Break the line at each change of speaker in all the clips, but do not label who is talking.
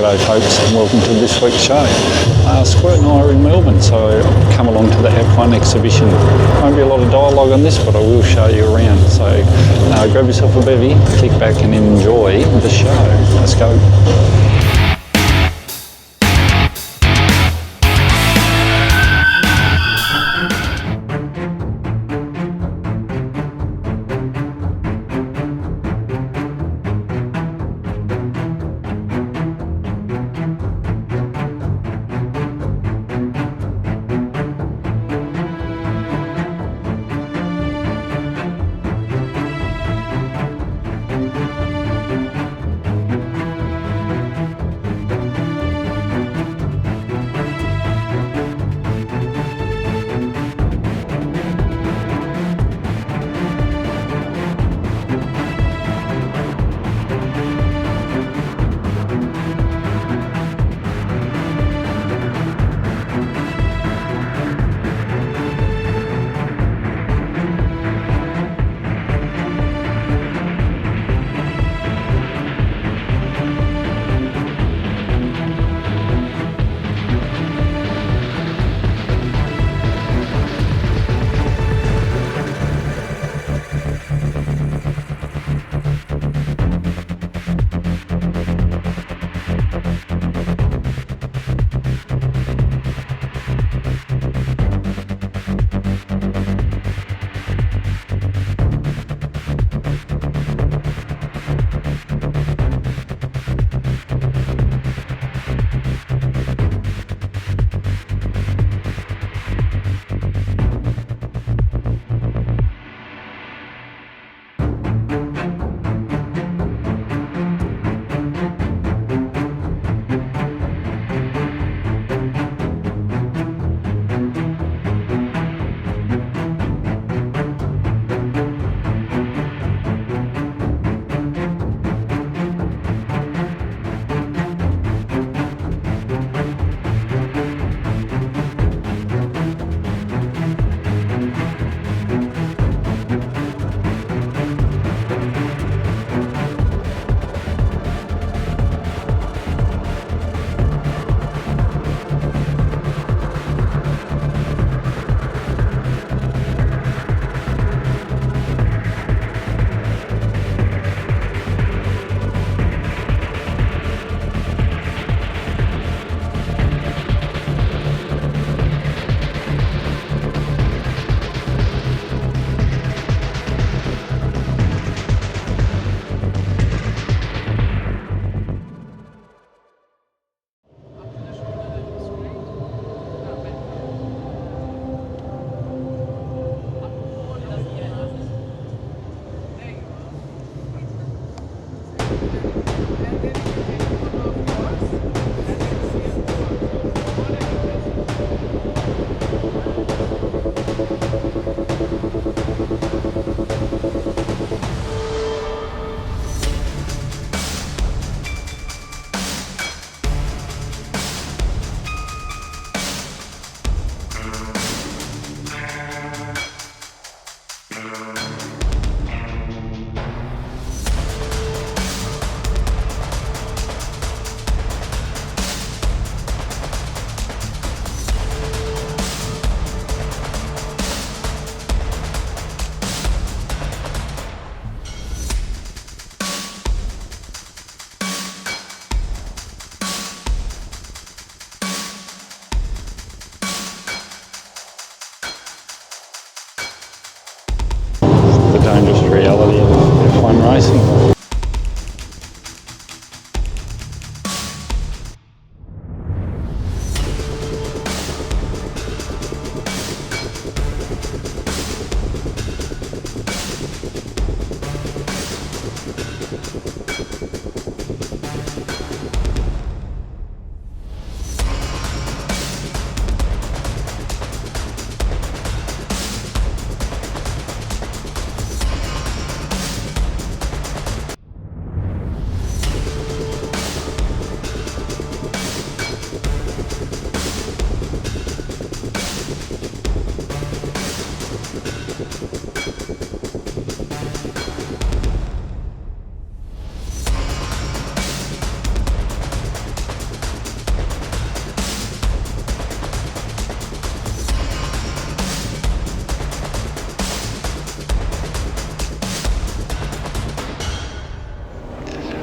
G'day folks, and welcome to this week's show. Squirt and I are in Melbourne, so I've come along to the F1 exhibition. Won't be a lot of dialogue on this, but I will show you around. So grab yourself a bevy, kick back and enjoy the show. Let's go.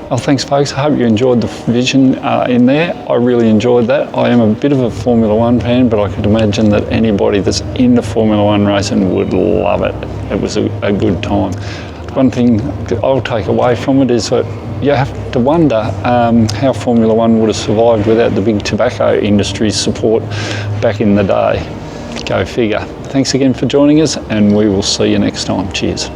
Well, thanks folks, I hope you enjoyed the vision in there. I really enjoyed that. I am a bit of a Formula One fan, but I could imagine that anybody that's into Formula One racing would love it. It was a good time. One thing I'll take away from it is that you have to wonder how Formula One would have survived without the big tobacco industry's support back in the day. Go figure. Thanks again for joining us, and we will see you next time. Cheers.